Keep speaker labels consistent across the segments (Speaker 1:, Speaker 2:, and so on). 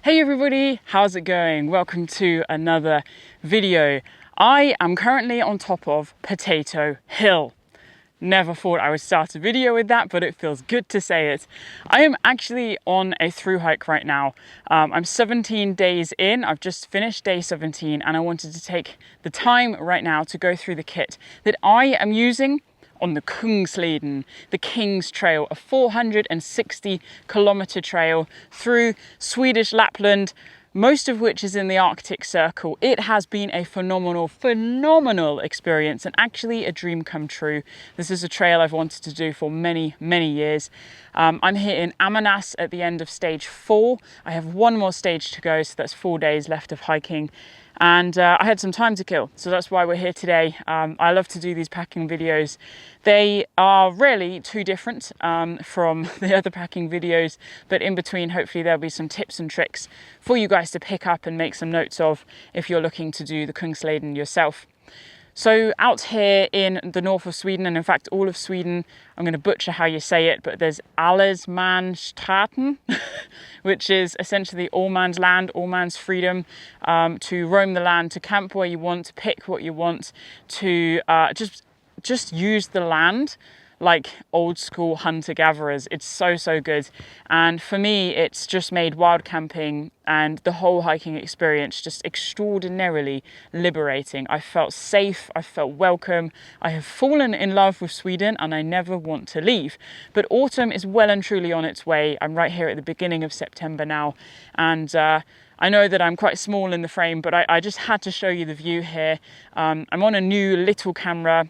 Speaker 1: Hey everybody, how's it going? Welcome to another video. I am currently on top of Potato Hill. Never thought I would start a video with that, but it feels good to say it. I am actually on a through hike right now. I'm 17 days in, I've just finished day 17, and I wanted to take the time right now to go through the kit that I am using on the Kungsleden, the King's Trail, a 460-kilometer trail through Swedish Lapland, most of which is in the Arctic Circle. It has been a phenomenal experience and actually a dream come true. This is a trail I've wanted to do for many years. I'm here in Ammarnäs at the end of stage 4. I have one more stage to go, so that's 4 days left of hiking. And I had some time to kill, so that's why we're here today. I love to do these packing videos. They are really too different from the other packing videos, but in between, hopefully there'll be some tips and tricks for you guys to pick up and make some notes of if you're looking to do the Kungsleden yourself. So out here in the north of Sweden, and in fact all of Sweden, I'm going to butcher how you say it, but there's Allemansstaten, which is essentially all man's land, all man's freedom, to roam the land, to camp where you want, to pick what you want, to just use the land like old school hunter-gatherers. It's so good, and for me it's just made wild camping and the whole hiking experience just extraordinarily liberating. I felt safe, I felt welcome, I have fallen in love with Sweden and I never want to leave. But autumn is well and truly on its way. I'm right here at the beginning of September now, and I know that I'm quite small in the frame, but I just had to show you the view here. I'm on a new little camera.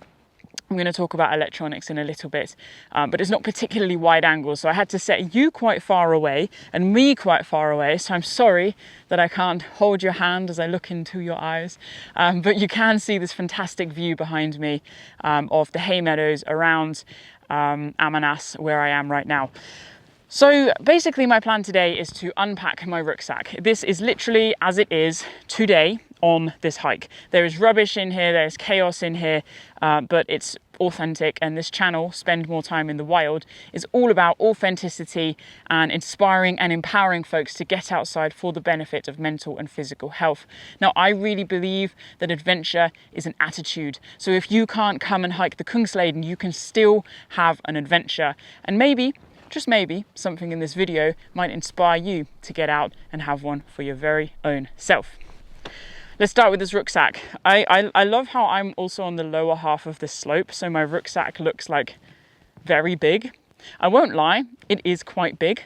Speaker 1: I'm going to talk about electronics in a little bit, but it's not particularly wide angle, so I had to set you quite far away and me quite far away, so I'm sorry that I can't hold your hand as I look into your eyes, but you can see this fantastic view behind me of the hay meadows around Ammarnäs, where I am right now. So basically my plan today is to unpack my rucksack. This is literally as it is today on this hike. There is rubbish in here, there's chaos in here, but it's authentic, and this channel, Spend More Time in the Wild, is all about authenticity and inspiring and empowering folks to get outside for the benefit of mental and physical health. Now, I really believe that adventure is an attitude. So if you can't come and hike the Kungsleden, you can still have an adventure, and maybe, just maybe, something in this video might inspire you to get out and have one for your very own self. Let's start with this rucksack. I love how I'm also on the lower half of this slope, so my rucksack looks like very big. I won't lie, it is quite big.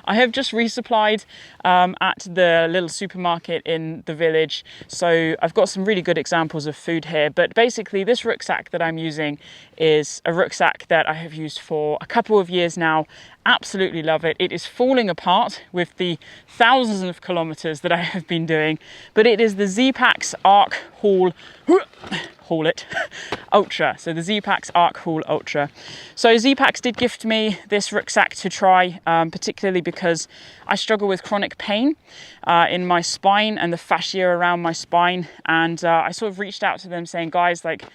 Speaker 1: I have just resupplied at the little supermarket in the village, so I've got some really good examples of food here, but basically this rucksack that I'm using is a rucksack that I have used for a couple of years now. Absolutely love it. It is falling apart with the thousands of kilometers that I have been doing, but it is the Z-Packs Arc Haul Ultra. So the Z-Packs Arc Haul Ultra. So Z-Packs did gift me this rucksack to try, particularly because I struggle with chronic pain in my spine and the fascia around my spine, and I sort of reached out to them saying, guys, like,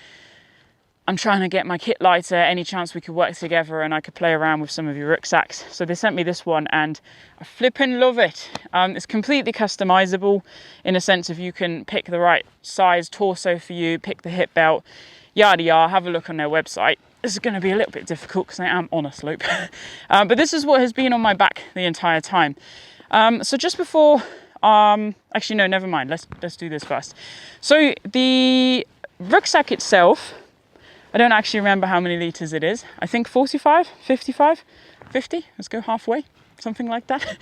Speaker 1: I'm trying to get my kit lighter, any chance we could work together and I could play around with some of your rucksacks. So they sent me this one and I flippin' love it. It's completely customizable in a sense of you can pick the right size torso for you, pick the hip belt, yada yada, have a look on their website. This is going to be a little bit difficult because I am on a slope. But this is what has been on my back the entire time. So just before, actually no, never mind, let's do this first. So the rucksack itself, I don't actually remember how many litres it is. I think 45, 55, 50. Let's go halfway, something like that.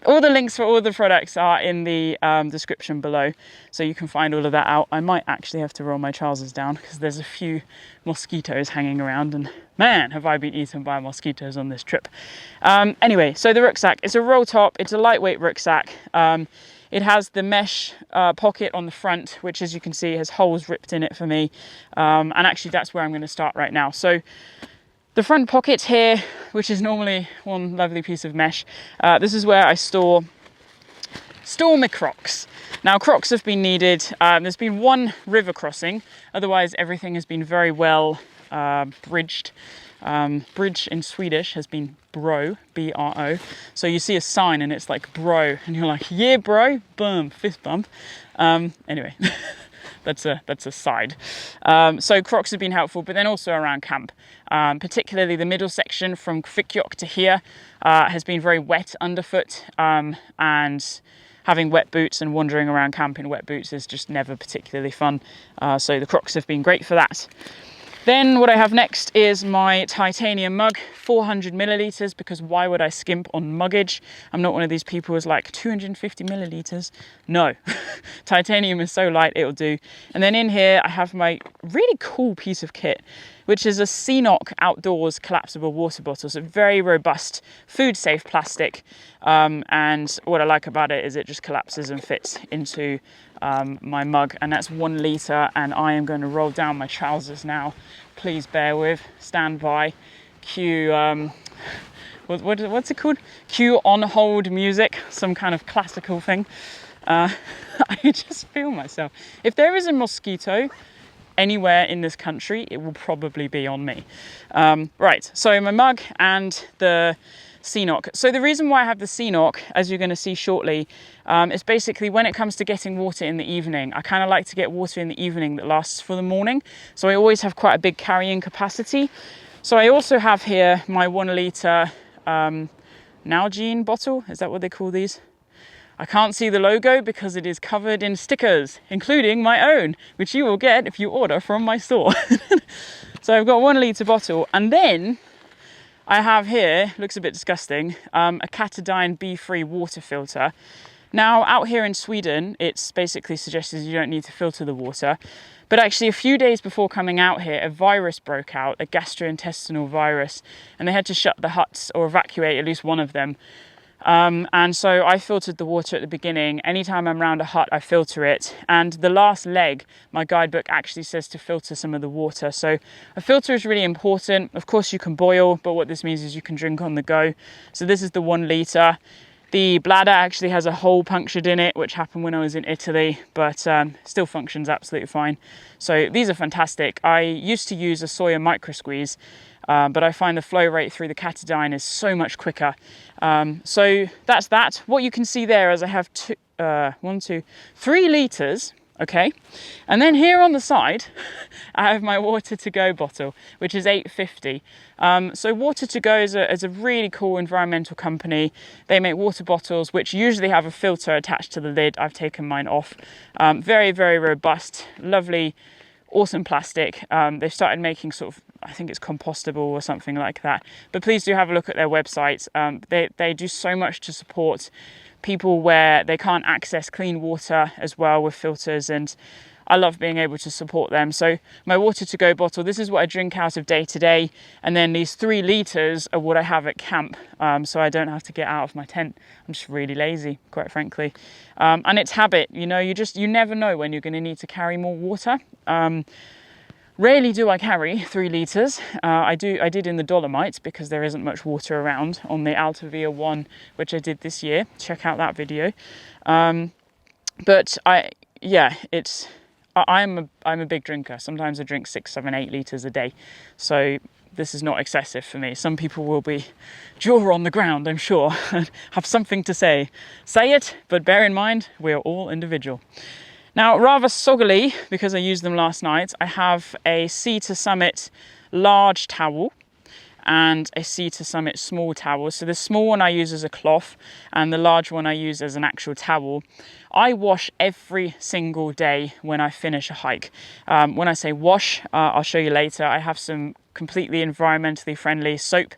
Speaker 1: All the links for all the products are in the description below, so you can find all of that out. I might actually have to roll my trousers down because there's a few mosquitoes hanging around, and man, have I been eaten by mosquitoes on this trip. Anyway, so the rucksack, it's a roll top, it's a lightweight rucksack. It has the mesh pocket on the front, which as you can see has holes ripped in it for me. And actually that's where I'm going to start right now. So the front pocket here, which is normally one lovely piece of mesh, this is where I store my Crocs. Now Crocs have been needed. There's been one river crossing, otherwise everything has been very well bridged Bridge in Swedish has been bro, B-R-O. So you see a sign and it's like bro, and you're like, yeah, bro, boom, fist bump. Anyway, that's a side. So Crocs have been helpful, but then also around camp. Particularly the middle section from Kvikjok to here has been very wet underfoot, and having wet boots and wandering around camp in wet boots is just never particularly fun. So the Crocs have been great for that. Then what I have next is my titanium mug, 400 milliliters, because why would I skimp on muggage? I'm not one of these people who's like 250 milliliters. No, titanium is so light, it'll do. And then in here, I have my really cool piece of kit, which is a Sony outdoors collapsible water bottle. So very robust, food safe plastic. And what I like about it is it just collapses and fits into my mug, and that's 1 liter. And I am going to roll down my trousers now. Please bear with, stand by, cue, what's it called? Cue on hold music, some kind of classical thing. I just feel myself. If there is a mosquito anywhere in this country, it will probably be on me. Right, so my mug and the Sony. So the reason why I have the Sony, as you're going to see shortly, is basically when it comes to getting water in the evening. I kind of like to get water in the evening that lasts for the morning. So I always have quite a big carrying capacity. So I also have here my 1 liter Nalgene bottle. Is that what they call these? I can't see the logo because it is covered in stickers, including my own, which you will get if you order from my store. So I've got 1 liter bottle, and then I have here, looks a bit disgusting, a Catadine B-free water filter. Now, out here in Sweden, it's basically suggested you don't need to filter the water. But actually, a few days before coming out here, a virus broke out, a gastrointestinal virus, and they had to shut the huts or evacuate at least one of them. And so I filtered the water at the beginning. Anytime I'm around a hut, I filter it. And the last leg, my guidebook actually says to filter some of the water. So a filter is really important. Of course, you can boil, but what this means is you can drink on the go. So this is the 1 liter. The bladder actually has a hole punctured in it, which happened when I was in Italy, but still functions absolutely fine. So these are fantastic. I used to use a Soya micro squeeze, but I find the flow rate through the Catadine is so much quicker. So that's that. What you can see there is I have 3 liters, okay? And then here on the side, I have my water to go bottle, which is 850. So Water to Go is a really cool environmental company. They make water bottles, which usually have a filter attached to the lid. I've taken mine off. Very, very robust, lovely, awesome plastic. They've started making sort of, I think it's compostable or something like that. But please do have a look at their website. They do so much to support people where they can't access clean water as well with filters, and I love being able to support them. So my Water to Go bottle, this is what I drink out of day to day, and then these 3 liters are what I have at camp, so I don't have to get out of my tent. I'm just really lazy, quite frankly. And it's habit, you know, you never know when you're going to need to carry more water. Rarely do I carry 3 liters. I did in the Dolomites because there isn't much water around on the Altavia 1, which I did this year. Check out that video. But I'm a big drinker. Sometimes I drink 6, 7, 8 liters a day. So this is not excessive for me. Some people will be jaw on the ground, I'm sure, and have something to say. Say it, but bear in mind, we're all individual. Now, rather soggily, because I used them last night, I have a Sea to Summit large towel and a Sea to Summit small towel. So the small one I use as a cloth and the large one I use as an actual towel. I wash every single day when I finish a hike. When I say wash, I'll show you later, I have some completely environmentally friendly soap,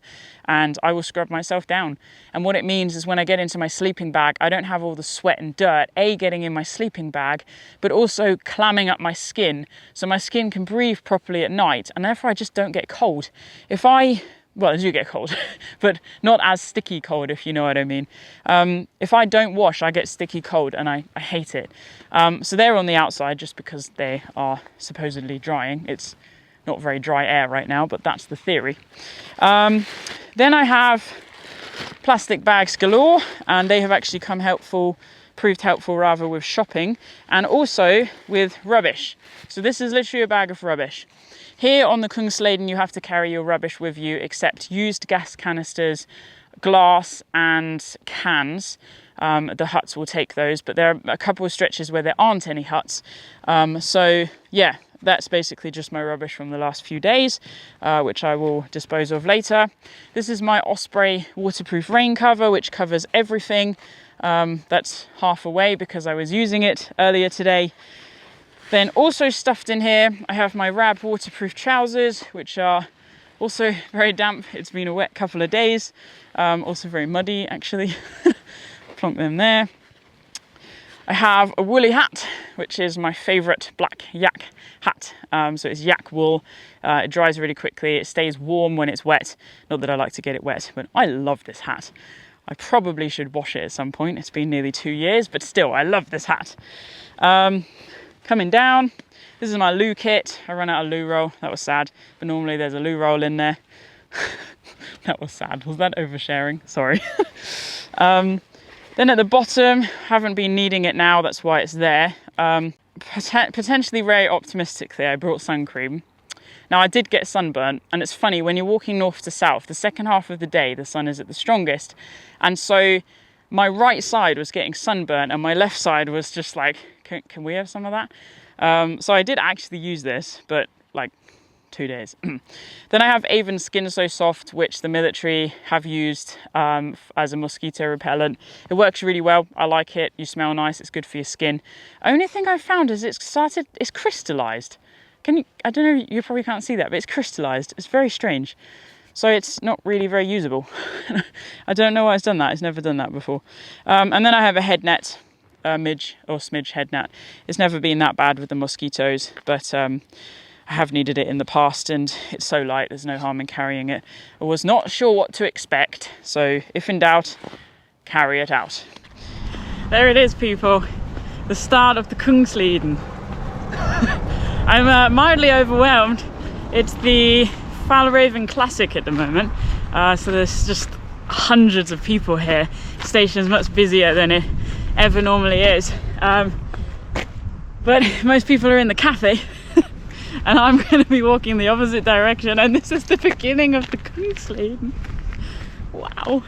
Speaker 1: and I will scrub myself down. And what it means is when I get into my sleeping bag, I don't have all the sweat and dirt, getting in my sleeping bag, but also clamming up my skin, so my skin can breathe properly at night, and therefore I just don't get cold. Well, I do get cold, but not as sticky cold, if you know what I mean. If I don't wash, I get sticky cold, and I hate it. So they're on the outside just because they are supposedly drying. It's not very dry air right now, but that's the theory. Then I have plastic bags galore, and they have actually proved helpful rather with shopping and also with rubbish. So this is literally a bag of rubbish. Here on the Kungsleden, you have to carry your rubbish with you, except used gas canisters, glass and cans. The huts will take those, but there are a couple of stretches where there aren't any huts. So yeah, that's basically just my rubbish from the last few days, which I will dispose of later. This is my Osprey waterproof rain cover, which covers everything. That's half away because I was using it earlier today. Then also stuffed in here, I have my Rab waterproof trousers, which are also very damp. It's been a wet couple of days. Also very muddy, actually. Plonk them there. I have a woolly hat, which is my favourite black yak hat. So it's yak wool. It dries really quickly. It stays warm when it's wet. Not that I like to get it wet, but I love this hat. I probably should wash it at some point. It's been nearly 2 years, but still, I love this hat. Coming down, this is my loo kit. I ran out of loo roll. That was sad, but normally there's a loo roll in there. That was sad. Was that oversharing? Sorry. Then at the bottom, haven't been needing it now, that's why it's there. Potentially very optimistically, I brought sun cream. Now I did get sunburnt, and it's funny, when you're walking north to south, the second half of the day, the sun is at the strongest. And so my right side was getting sunburnt, and my left side was just like, can we have some of that? So I did actually use this, but like 2 days. Then I have Avon Skin So Soft, which the military have used as a mosquito repellent. It works really well. I like it. You smell nice. It's good for your skin. Only thing I've found is it's crystallized. I don't know, you probably can't see that, but it's crystallized. It's very strange. So it's not really very usable. I don't know why it's done that. It's never done that before. And then I have a head net, midge or smidge head net. It's never been that bad with the mosquitoes, but I have needed it in the past, and it's so light, there's no harm in carrying it. I was not sure what to expect, so if in doubt, carry it out. There it is, people. The start of the Kungsleden. I'm mildly overwhelmed. It's the Falraven Classic at the moment, so there's just hundreds of people here. The station is much busier than it ever normally is, but most people are in the cafe. And I'm going to be walking the opposite direction, and this is the beginning of the Kungsleden. Wow,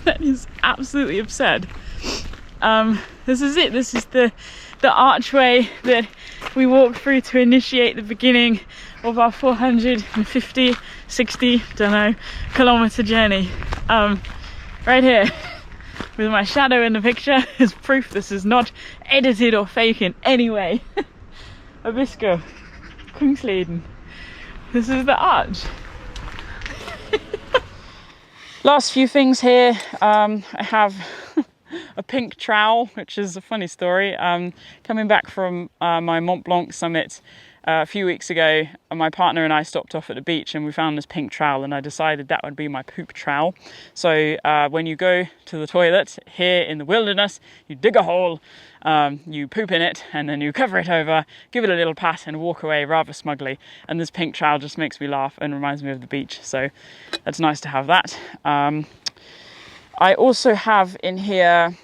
Speaker 1: that is absolutely absurd. This is it. This is the archway that we walk through to initiate the beginning of our 450, 60, don't know, kilometre journey. Right here, with my shadow in the picture as proof this is not edited or fake in any way. Abisko. Kungsleden. This is the arch. Last few things here. I have a pink trowel, which is a funny story. Coming back from my Mont Blanc summit a few weeks ago, my partner and I stopped off at the beach and we found this pink trowel, and I decided that would be my poop trowel. So when you go to the toilet here in the wilderness, you dig a hole, you poop in it, and then you cover it over, give it a little pat and walk away rather smugly. And this pink trowel just makes me laugh and reminds me of the beach, so that's nice to have that. I also have in here,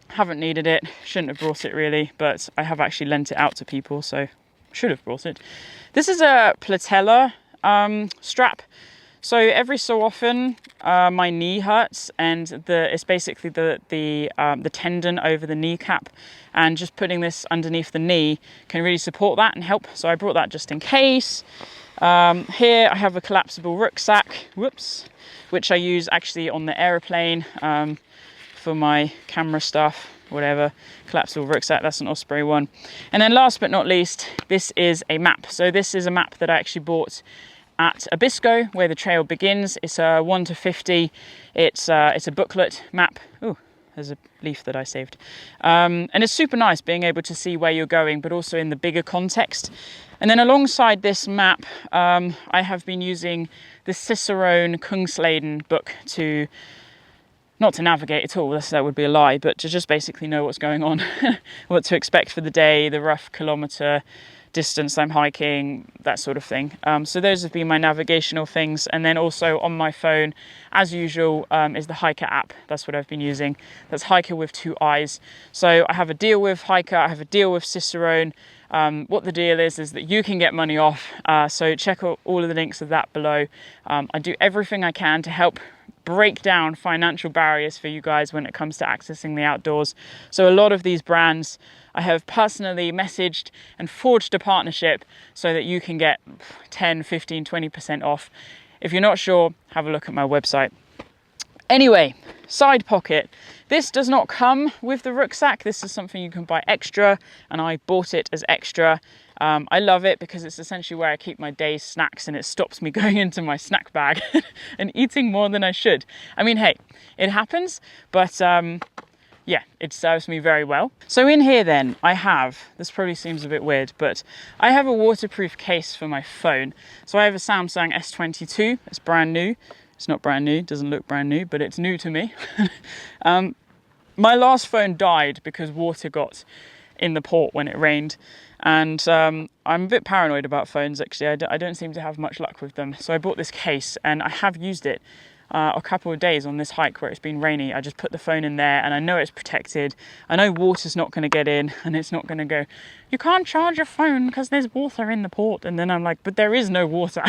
Speaker 1: haven't needed it, shouldn't have brought it really, but I have actually lent it out to people, so should have brought it. This is a patella strap. So every so often my knee hurts, and it's basically the tendon over the kneecap, and just putting this underneath the knee can really support that and help. So I brought that just in case. Here I have a collapsible rucksack, which I use actually on the aeroplane for my camera stuff, whatever. Collapsible rucksack, that's an Osprey one. And then last but not least, this is a map. So this is a map that I actually bought at Abisko, where the trail begins. It's a 1 to 50. It's a booklet map. Ooh, there's a leaf that I saved. And it's super nice being able to see where you're going, but also in the bigger context. And then alongside this map, I have been using the Cicerone Kungsleden book not to navigate at all, that would be a lie, but to just basically know what's going on, what to expect for the day, the rough kilometre distance I'm hiking, that sort of thing. So those have been my navigational things. And then also on my phone, as usual, is the Hiker app. That's what I've been using. That's Hiker with 2 eyes. So I have a deal with Hiker, I have a deal with Cicerone. What the deal is that you can get money off. So check out all of the links of that below. I do everything I can to help break down financial barriers for you guys when it comes to accessing the outdoors. So a lot of these brands I have personally messaged and forged a partnership so that you can get 10, 15, 20% off. If you're not sure, have a look at my website. Anyway, side pocket. This does not come with the rucksack. This is something you can buy extra, and I bought it as extra. I love it because it's essentially where I keep my day's snacks, and it stops me going into my snack bag and eating more than I should. I mean, hey, it happens, but yeah, it serves me very well. So in here then, I have, this probably seems a bit weird, but I have a waterproof case for my phone. So I have a Samsung S22, it's brand new. It's not brand new, doesn't look brand new, but it's new to me. My last phone died because water got in the port when it rained. And I'm a bit paranoid about phones, actually. I don't seem to have much luck with them. So I bought this case, and I have used it a couple of days on this hike where it's been rainy. I just put the phone in there, and I know it's protected. I know water's not going to get in, and it's not going to go, you can't charge your phone because there's water in the port. And then I'm like, but there is no water.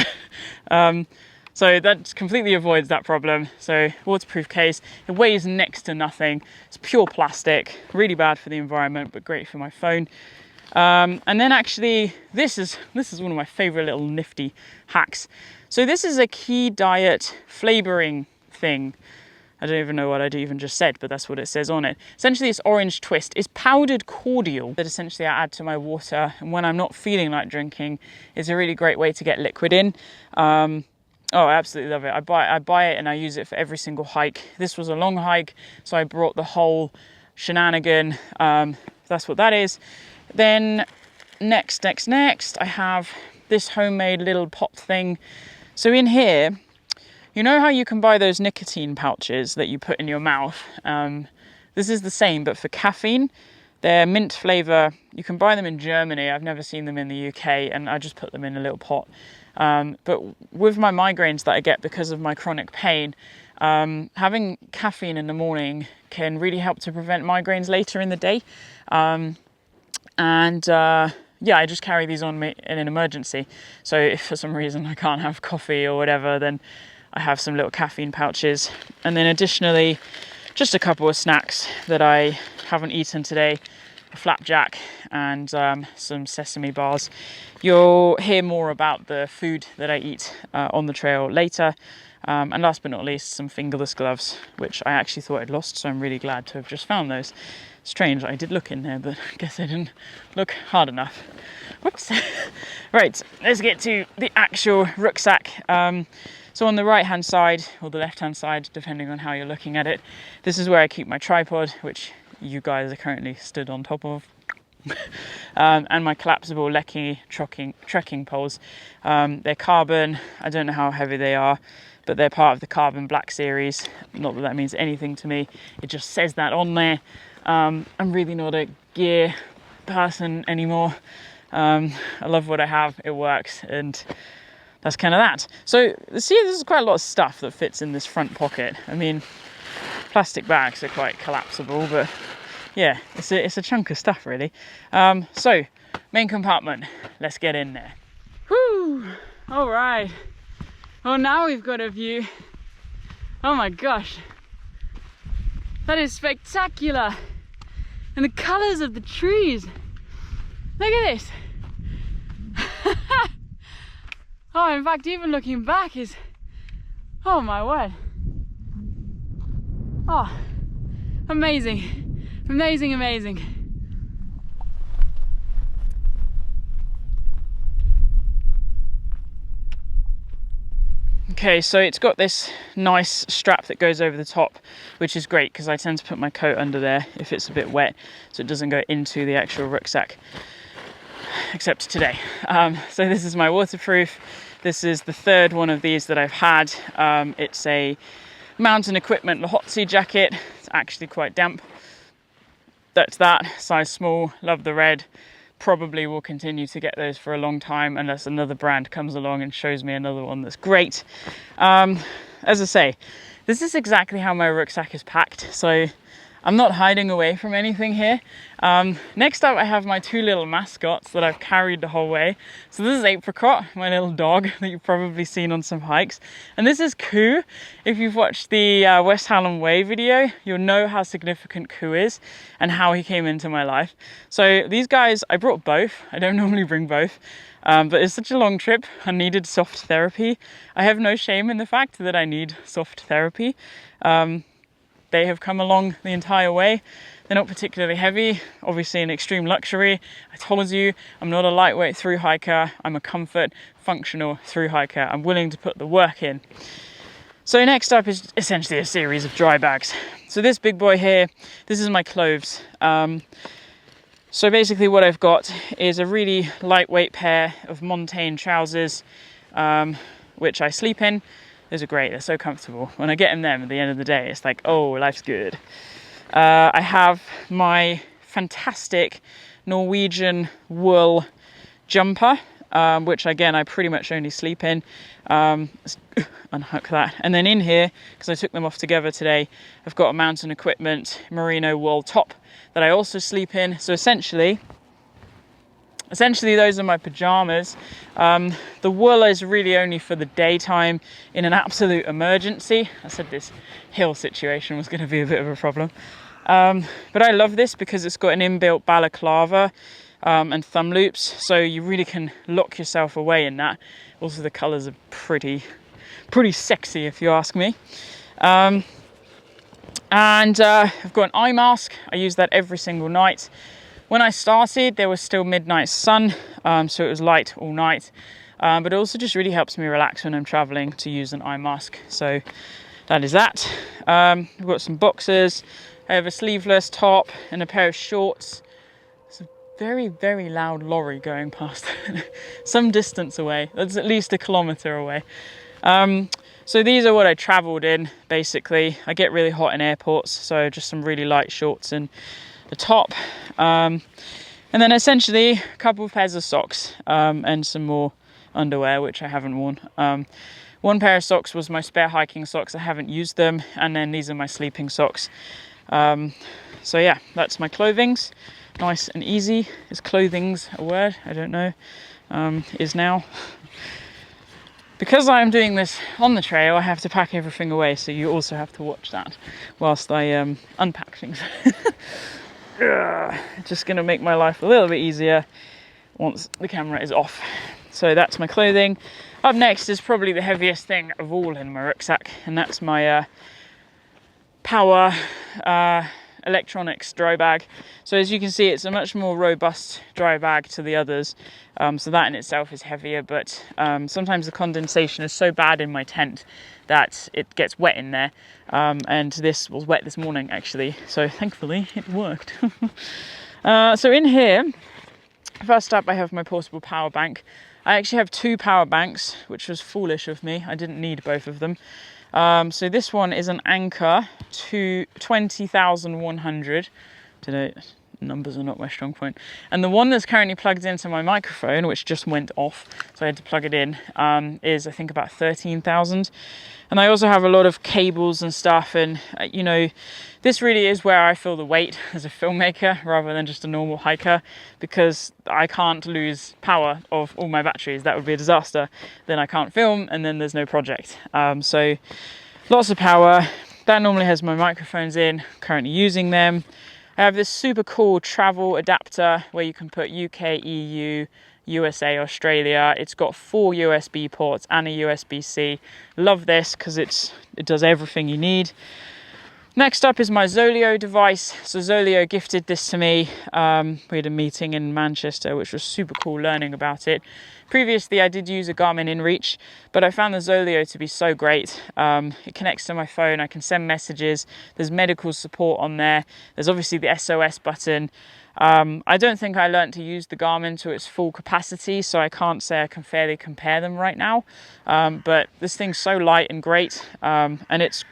Speaker 1: So that completely avoids that problem. So waterproof case, it weighs next to nothing. It's pure plastic, really bad for the environment, but great for my phone. And then actually, this is one of my favorite little nifty hacks. So this is a Key Diet flavoring thing. I don't even know what I even just said, but that's what it says on it. Essentially, it's orange twist. It's powdered cordial that essentially I add to my water. And when I'm not feeling like drinking, it's a really great way to get liquid in. Oh, I absolutely love it. I buy it and I use it for every single hike. This was a long hike, so I brought the whole shenanigan. That's what that is. Then next, I have this homemade little pot thing. So in here, you know how you can buy those nicotine pouches that you put in your mouth? This is the same, but for caffeine. They're mint flavour. You can buy them in Germany. I've never seen them in the UK, and I just put them in a little pot. But with my migraines that I get because of my chronic pain, having caffeine in the morning can really help to prevent migraines later in the day. Yeah, I just carry these on me in an emergency. So if for some reason I can't have coffee or whatever, then I have some little caffeine pouches. And then additionally, just a couple of snacks that I haven't eaten today. A flapjack and some sesame bars. You'll hear more about the food that I eat on the trail later. And last but not least, some fingerless gloves, which I actually thought I'd lost, so I'm really glad to have just found those. Strange, I did look in there, but I guess I didn't look hard enough. Whoops. Right, let's get to the actual rucksack. So on the right hand side, or the left hand side, depending on how you're looking at it, this is where I keep my tripod, which you guys are currently stood on top of. And my collapsible Lecky trekking poles. They're carbon. I don't know how heavy they are, but they're part of the Carbon Black series. Not that that means anything to me. It just says that on there. I'm really not a gear person anymore. I love what I have. It works, and that's kind of that. So see, there's quite a lot of stuff that fits in this front pocket. I mean, plastic bags are quite collapsible, but yeah, it's a chunk of stuff really. So main compartment, let's get in there. Whoo! All right. Well, now we've got a view. Oh my gosh, that is spectacular. And the colors of the trees. Look at this. Oh, in fact, even looking back is, oh my word. Oh, amazing. Amazing, amazing. Okay, so it's got this nice strap that goes over the top, which is great because I tend to put my coat under there if it's a bit wet, so it doesn't go into the actual rucksack, except today. So this is my waterproof. This is the third one of these that I've had. It's a mountain equipment Lahotzi jacket. It's actually quite damp. That's that, size small, love the red. probably will continue to get those for a long time unless another brand comes along and shows me another one that's great. As I say, this is exactly how my rucksack is packed, so I'm not hiding away from anything here. Next up, I have my two little mascots that I've carried the whole way. So this is Apricot, my little dog that you've probably seen on some hikes. And this is Koo. If you've watched the West Hallam Way video, you'll know how significant Koo is and how he came into my life. So these guys, I brought both. I don't normally bring both. But it's such a long trip, I needed soft therapy. I have no shame in the fact that I need soft therapy. They have come along the entire way. They're not particularly heavy, obviously an extreme luxury. I told you, I'm not a lightweight through hiker. I'm a comfort, functional through hiker. I'm willing to put the work in. So next up is essentially a series of dry bags. So this big boy here, this is my clothes. So basically what I've got is a really lightweight pair of Montane trousers, which I sleep in. Those are great, they're so comfortable. When I get in them at the end of the day, it's like, oh, life's good. I have my fantastic Norwegian wool jumper, which again, I pretty much only sleep in. Let's unhook that. And then in here, because I took them off together today, I've got a Mountain Equipment merino wool top that I also sleep in. So essentially those are my pajamas. The wool is really only for the daytime in an absolute emergency. I said this hill situation was going to be a bit of a problem. But I love this because it's got an inbuilt balaclava and thumb loops, so you really can lock yourself away in that. Also, the colours are pretty sexy, if you ask me. And I've got an eye mask. I use that every single night. When I started, there was still midnight sun, so it was light all night. But it also just really helps me relax when I'm traveling to use an eye mask. So that is that. We've got some boxers. I have a sleeveless top and a pair of shorts. It's a very, very loud lorry going past some distance away. That's at least 1 kilometre away. So these are what I travelled in, basically. I get really hot in airports, so just some really light shorts and the top. And then essentially a couple of pairs of socks and some more underwear, which I haven't worn. One pair of socks was my spare hiking socks. I haven't used them. And then these are my sleeping socks. So yeah, that's my clothings. Nice and easy. Is clothings a word? I don't know. Is now. Because I'm doing this on the trail, I have to pack everything away. So you also have to watch that whilst I unpack things. Just going to make my life a little bit easier once the camera is off. So that's my clothing. Up next is probably the heaviest thing of all in my rucksack, and that's my power electronics dry bag. So as you can see, it's a much more robust dry bag to the others. So that in itself is heavier, but sometimes the condensation is so bad in my tent that it gets wet in there. And this was wet this morning actually, so thankfully it worked. So in here, first up I have my portable power bank. I actually have 2 power banks, which was foolish of me. I didn't need both of them. So this one is an Anker to 20,100. Today, numbers are not my strong point. And the one that's currently plugged into my microphone, which just went off, so I had to plug it in, is I think about 13,000. And I also have a lot of cables and stuff. And, you know, this really is where I feel the weight as a filmmaker rather than just a normal hiker, because I can't lose power of all my batteries. That would be a disaster. Then I can't film and then there's no project. So lots of power. That normally has my microphones in, currently using them. I have this super cool travel adapter where you can put UK, EU, USA, Australia. It's got 4 USB ports and a USB-C. Love this because it does everything you need. Next up is my Zoleo device. So Zoleo gifted this to me. We had a meeting in Manchester, which was super cool learning about it. Previously, I did use a Garmin InReach, but I found the Zoleo to be so great. It connects to my phone. I can send messages. There's medical support on there. There's obviously the SOS button. I don't think I learned to use the Garmin to its full capacity, so I can't say I can fairly compare them right now. But this thing's so light and great, and it's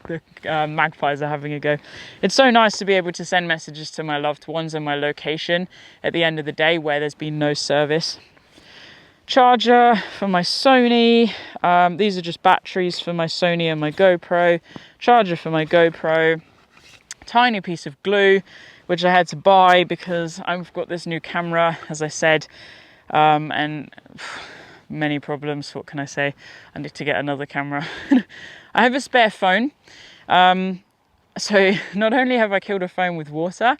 Speaker 1: the magpies are having a go. It's so nice to be able to send messages to my loved ones and my location at the end of the day where there's been no service. Charger for my Sony. These are just batteries for my Sony and my GoPro. Charger for my GoPro. Tiny piece of glue, which I had to buy because I've got this new camera, as I said, and many problems. What can I say? I need to get another camera. I have a spare phone. So not only have I killed a phone with water,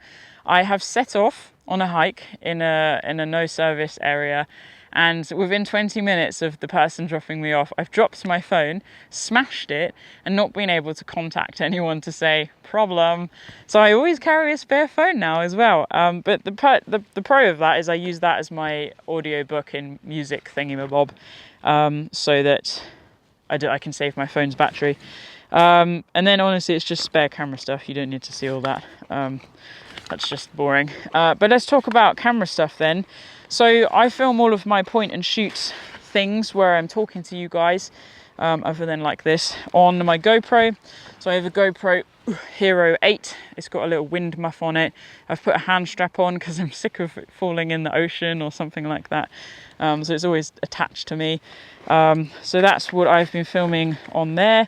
Speaker 1: I have set off on a hike in a no service area. And within 20 minutes of the person dropping me off, I've dropped my phone, smashed it, and not been able to contact anyone to say, problem. So I always carry a spare phone now as well. But the pro of that is I use that as my audiobook and music thingamabob, so that I can save my phone's battery. And then honestly, it's just spare camera stuff. You don't need to see all that. That's just boring. But let's talk about camera stuff then. So I film all of my point and shoot things where I'm talking to you guys, other than like this, on my GoPro. So I have a GoPro Hero 8. It's got a little wind muff on it. I've put a hand strap on because I'm sick of it falling in the ocean or something like that. So it's always attached to me. So that's what I've been filming on there.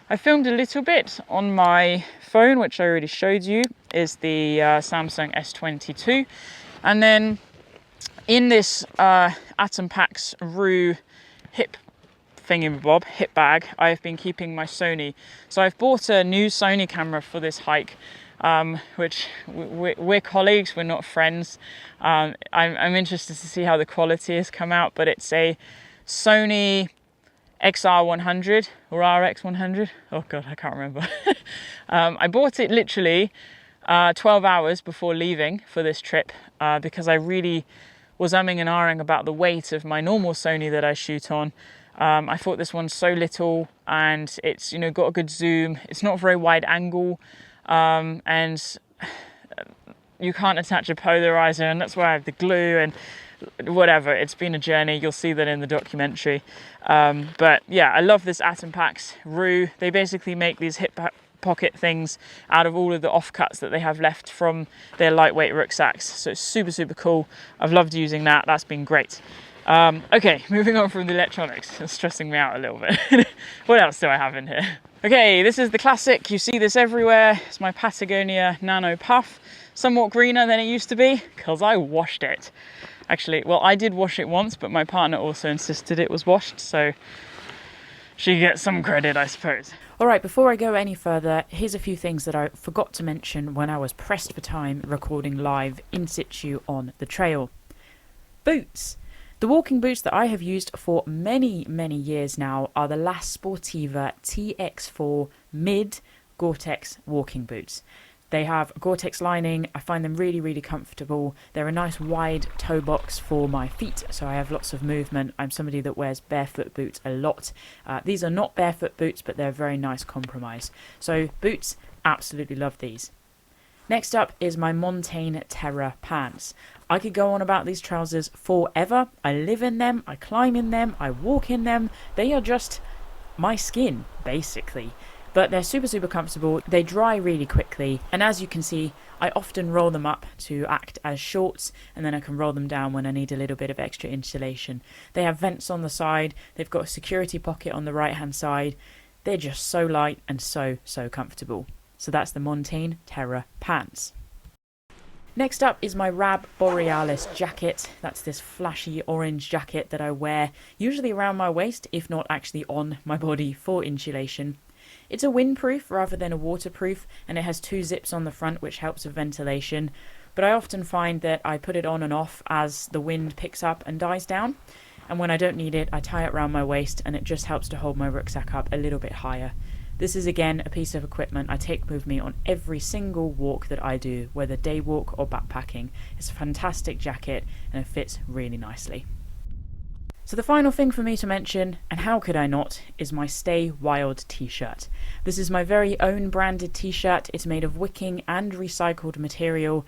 Speaker 1: I filmed a little bit on my phone, which I already showed you, is the Samsung S22. And then in this Unpack's Rue hip thingamabob, hip bag, I've been keeping my Sony. So I've bought a new Sony camera for this hike, which we're colleagues, we're not friends. I'm interested to see how the quality has come out, but it's a Sony XR100 or RX100. Oh God, I can't remember. I bought it literally 12 hours before leaving for this trip because I really was umming and ahhing about the weight of my normal Sony that I shoot on. I thought this one's so little and it's, you know, got a good zoom. It's not very wide angle, and you can't attach a polarizer, and that's why I have the glue and whatever. It's been a journey. You'll see that in the documentary. But yeah, I love this Unpack's Rue. They basically make these hip pocket things out of all of the offcuts that they have left from their lightweight rucksacks. So it's super, super cool. I've loved using that. That's been great. Okay, moving on from the electronics. It's stressing me out a little bit. What else do I have in here? Okay, this is the classic. You see this everywhere. It's my Patagonia Nano Puff. Somewhat greener than it used to be because I washed it. Actually, well, I did wash it once, but my partner also insisted it was washed, so she gets some credit, I suppose.
Speaker 2: Alright, before I go any further, here's a few things that I forgot to mention when I was pressed for time recording live in situ on the trail. Boots. The walking boots that I have used for many, many years now are the La Sportiva TX4 Mid Gore-Tex walking boots. They have Gore-Tex lining. I find them really, really comfortable. They're a nice wide toe box for my feet, so I have lots of movement. I'm somebody that wears barefoot boots a lot. These are not barefoot boots, but they're a very nice compromise. So boots, absolutely love these. Next up is my Montane Terra pants. I could go on about these trousers forever. I live in them, I climb in them, I walk in them. They are just my skin, basically. But they're super, super comfortable. They dry really quickly. And as you can see, I often roll them up to act as shorts, and then I can roll them down when I need a little bit of extra insulation. They have vents on the side. They've got a security pocket on the right-hand side. They're just so light and so, so comfortable. So that's the Montane Terra pants. Next up is my Rab Borealis jacket. That's this flashy orange jacket that I wear usually around my waist, if not actually on my body for insulation. It's a windproof rather than a waterproof, and it has 2 zips on the front which helps with ventilation, but I often find that I put it on and off as the wind picks up and dies down, and when I don't need it I tie it around my waist, and it just helps to hold my rucksack up a little bit higher. This is again a piece of equipment I take with me on every single walk that I do, whether day walk or backpacking. It's a fantastic jacket and it fits really nicely. So the final thing for me to mention, and how could I not, is my Stay Wild t-shirt. This is my very own branded t-shirt. It's made of wicking and recycled material.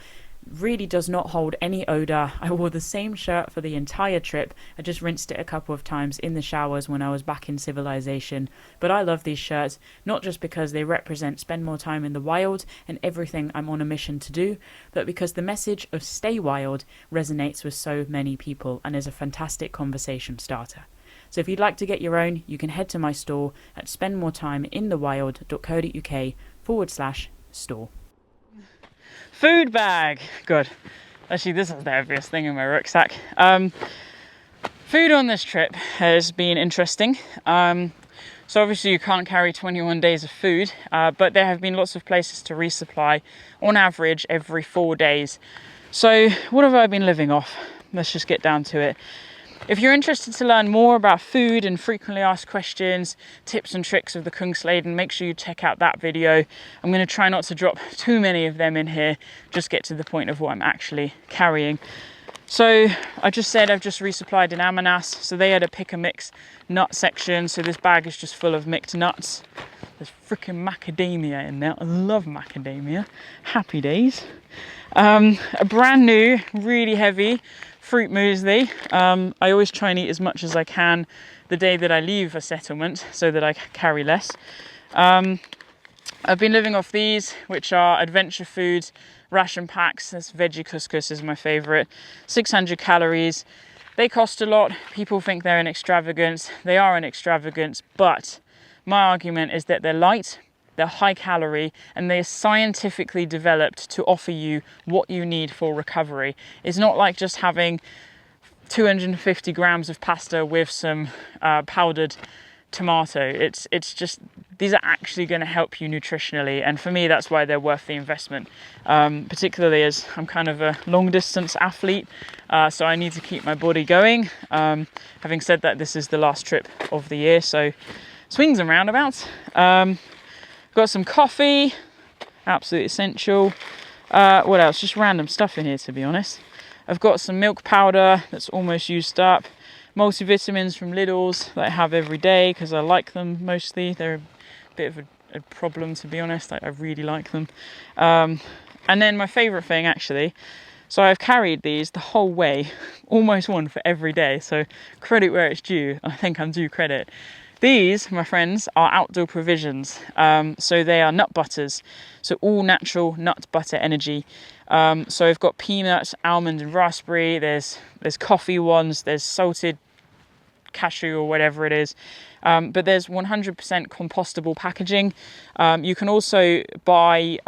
Speaker 2: really does not hold any odour. I wore the same shirt for the entire trip. I just rinsed it a couple of times in the showers when I was back in civilization. But I love these shirts, not just because they represent spend more time in the wild and everything I'm on a mission to do, but because the message of stay wild resonates with so many people and is a fantastic conversation starter. So if you'd like to get your own, you can head to my store at spendmoretimeinthewild.co.uk/store.
Speaker 1: Food bag. Good. Actually, this is the heaviest thing in my rucksack. Food on this trip has been interesting. So obviously you can't carry 21 days of food, but there have been lots of places to resupply on average every 4 days. So what have I been living off? Let's just get down to it. If you're interested to learn more about food and frequently asked questions, tips and tricks of the Kungsleden, make sure you check out that video. I'm going to try not to drop too many of them in here, just get to the point of what I'm actually carrying. So I just said I've just resupplied in Ananas, so they had a pick and mix nut section, so this bag is just full of mixed nuts. There's freaking macadamia in there. I love macadamia. Happy days. A brand new, really heavy fruit muesli. I always try and eat as much as I can the day that I leave a settlement so that I carry less. I've been living off these, which are adventure foods, ration packs. This veggie couscous is my favorite. 600 calories. They cost a lot. People think they're an extravagance. They are an extravagance, but my argument is that they're light, they're high calorie, and they're scientifically developed to offer you what you need for recovery. It's not like just having 250 grams of pasta with some powdered tomato. It's just, these are actually going to help you nutritionally, and for me that's why they're worth the investment, particularly as I'm kind of a long distance athlete, so I need to keep my body going. Having said that, this is the last trip of the year, so swings and roundabouts. Got some coffee, absolutely essential. What else? Just random stuff in here, to be honest. I've got some milk powder that's almost used up. Multivitamins from Lidl's that I have every day because I like them mostly. They're a bit of a problem, to be honest. I really like them. And then my favourite thing, actually, so I've carried these the whole way, almost one for every day. So credit where it's due. I think I'm due credit. These, my friends, are outdoor provisions. So they are nut butters. So all natural nut butter energy. So I've got peanut, almond and raspberry. There's coffee ones. There's salted cashew or whatever it is. But there's 100% compostable packaging. You can also buy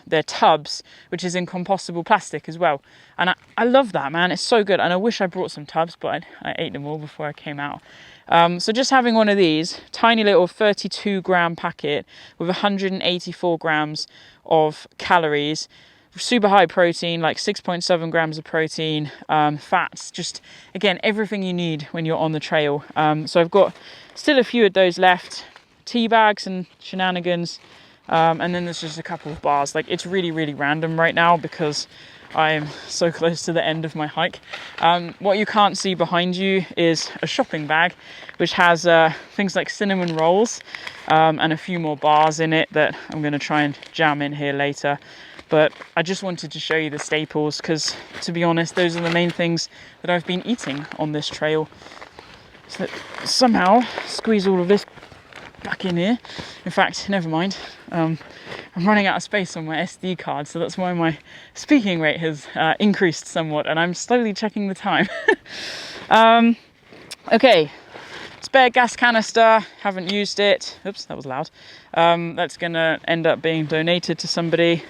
Speaker 1: their tubs, which is in compostable plastic as well. And I love that, man. It's so good. And I wish I brought some tubs, but I ate them all before I came out. So just having one of these, tiny little 32 gram packet with 184 grams of calories, super high protein, like 6.7 grams of protein, fats, just again, everything you need when you're on the trail. So I've got still a few of those left, tea bags and shenanigans. And then there's just a couple of bars. Like, it's really, really random right now because I'm so close to the end of my hike. What you can't see behind you is a shopping bag, which has things like cinnamon rolls and a few more bars in it that I'm going to try and jam in here later. But I just wanted to show you the staples because, to be honest, those are the main things that I've been eating on this trail. So somehow squeeze all of this back in here. In fact, never mind. I'm running out of space on my SD card, so that's why my speaking rate has increased somewhat, and I'm slowly checking the time. Okay, spare gas canister, haven't used it. Oops, that was loud. That's gonna end up being donated to somebody.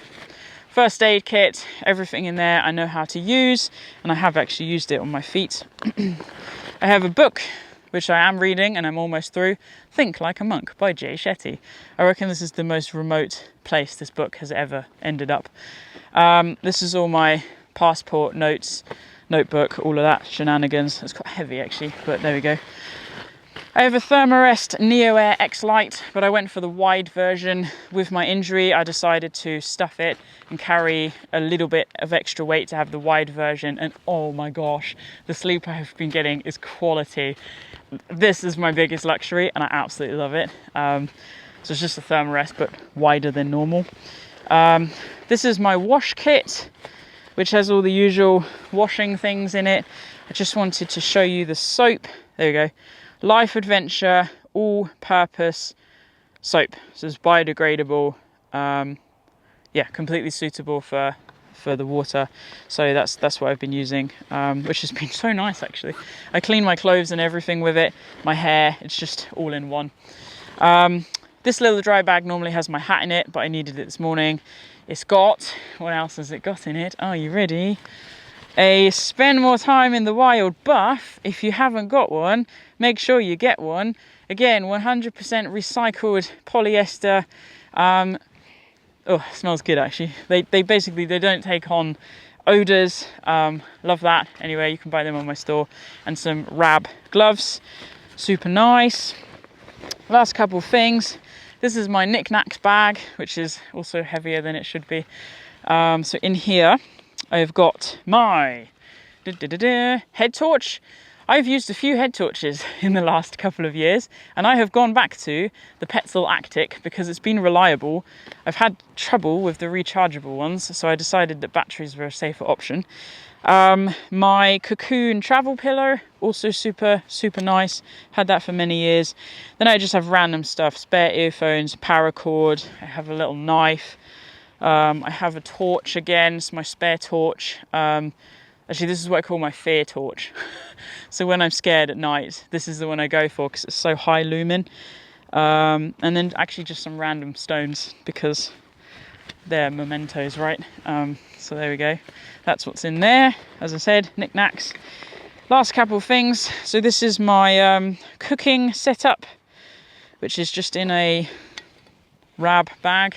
Speaker 1: First aid kit, everything in there I know how to use, and I have actually used it on my feet. I have a book which I am reading and I'm almost through, Think Like a Monk by Jay Shetty. I reckon this is the most remote place this book has ever ended up. This is all my passport, notes, notebook, all of that shenanigans. It's quite heavy actually, but there we go. I have a Thermarest Neo Air X Lite, but I went for the wide version. With my injury, I decided to stuff it and carry a little bit of extra weight to have the wide version. And oh my gosh, the sleep I have been getting is quality. This is my biggest luxury and I absolutely love it. So it's just a Thermarest, but wider than normal. This is my wash kit, which has all the usual washing things in it. I just wanted to show you the soap. There we go. Life Adventure all-purpose soap. So it's biodegradable. Yeah, completely suitable for the water. So that's what I've been using, which has been so nice actually. I clean my clothes and everything with it, my hair, it's just all in one. This little dry bag normally has my hat in it, but I needed it this morning. It's got, what else has it got in it? Are you ready? A Spend More Time in the Wild buff. If you haven't got one, make sure you get one. Again, 100% recycled polyester. Oh, it smells good actually. They basically, they don't take on odors. Love that. Anyway, you can buy them on my store. And some Rab gloves, super nice. Last couple of things. This is my knickknacks bag, which is also heavier than it should be. So in here, I've got my head torch. I've used a few head torches in the last couple of years, and I have gone back to the Petzl Actic because it's been reliable. I've had trouble with the rechargeable ones, so I decided that batteries were a safer option. My Cocoon travel pillow, also super nice. Had that for many years. Then I just have random stuff, spare earphones, paracord. I have a little knife. I have a torch again, it's my spare torch. Actually, this is what I call my fear torch. So when I'm scared at night, this is the one I go for because it's so high lumen. And then actually just some random stones because they're mementos, right? So there we go. That's what's in there. As I said, knickknacks. Last couple of things. So this is my cooking setup, which is just in a Rab bag.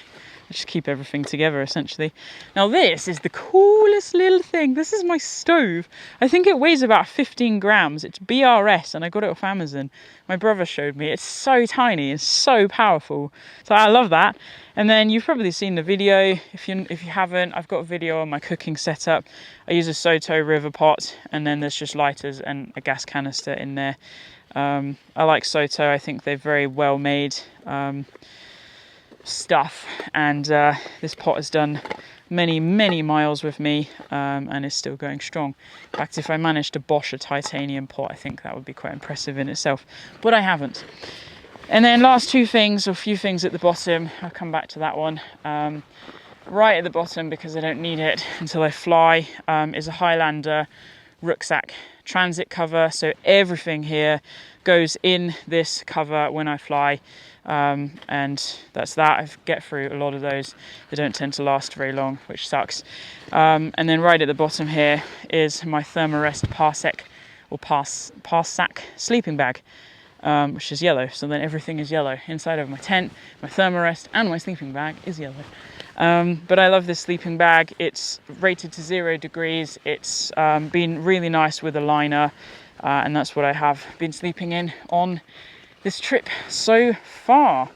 Speaker 1: I just keep everything together essentially. Now this is the coolest little thing. This is my stove. I think it weighs about 15 grams. It's BRS and I got it off Amazon. My brother showed me. It's so tiny, it's so powerful. So I love that. And then you've probably seen the video. If you haven't, I've got a video on my cooking setup. I use a Soto river pot and then there's just lighters and a gas canister in there. I like Soto. I think they're very well made stuff, and this pot has done many miles with me, and is still going strong. In fact, if I managed to bosh a titanium pot, I think that would be quite impressive in itself, but I haven't. And then last two things, or a few things at the bottom, I'll come back to that one. Right at the bottom, because I don't need it until I fly, is a Highlander rucksack transit cover. So everything here goes in this cover when I fly. And that's that. I get through a lot of those. They don't tend to last very long, which sucks. And then right at the bottom here is my Thermarest Parsec or Parsac sleeping bag, which is yellow. So then everything is yellow inside of my tent. My Thermarest and my sleeping bag is yellow. But I love this sleeping bag. It's rated to 0 degrees. It's been really nice with a liner, and that's what I have been sleeping in on this trip so far.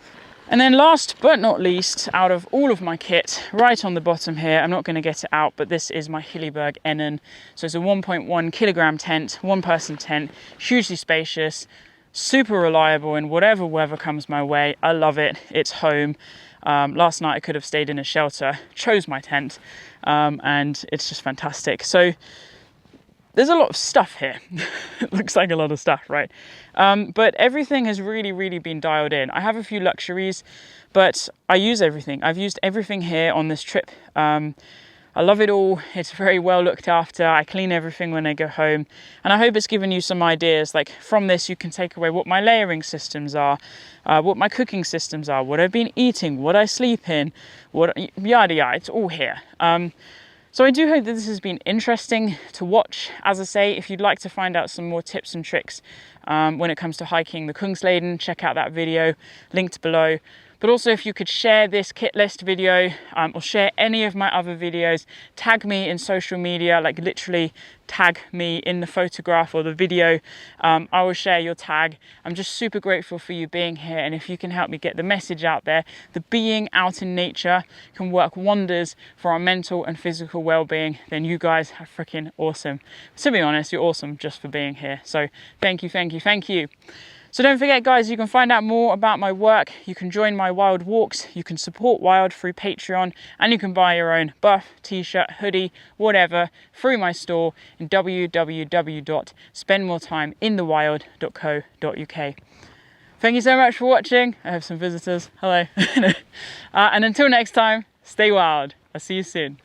Speaker 1: And then last but not least, out of all of my kit, right on the bottom here, I'm not going to get it out, but this is my Hilleberg Ennen. So it's a 1.1 kilogram tent, one person tent, hugely spacious, super reliable in whatever weather comes my way. I love it. It's home. Last night I could have stayed in a shelter, chose my tent, and it's just fantastic. So there's a lot of stuff here. It looks like a lot of stuff, right? But everything has really been dialed in. I have a few luxuries, but I use everything. I've used everything here on this trip. I love it all. It's very well looked after. I clean everything when I go home. And I hope it's given you some ideas. Like from this, you can take away what my layering systems are, what my cooking systems are, what I've been eating, what I sleep in, what yada yada. It's all here. So I do hope that this has been interesting to watch. As I say, if you'd like to find out some more tips and tricks when it comes to hiking the Kungsleden, check out that video linked below. But also if you could share this kit list video or share any of my other videos, tag me in social media, like literally tag me in the photograph or the video. I will share your tag. I'm just super grateful for you being here, and if you can help me get the message out there, the being out in nature can work wonders for our mental and physical well-being, then you guys are freaking awesome. To be honest, you're awesome just for being here. So thank you. So don't forget guys, you can find out more about my work, you can join my wild walks, you can support Wild through Patreon, and you can buy your own buff, t-shirt, hoodie, whatever, through my store in www.spendmoretimeinthewild.co.uk. Thank you so much for watching. I have some visitors, hello. And until next time, stay wild. I'll see you soon.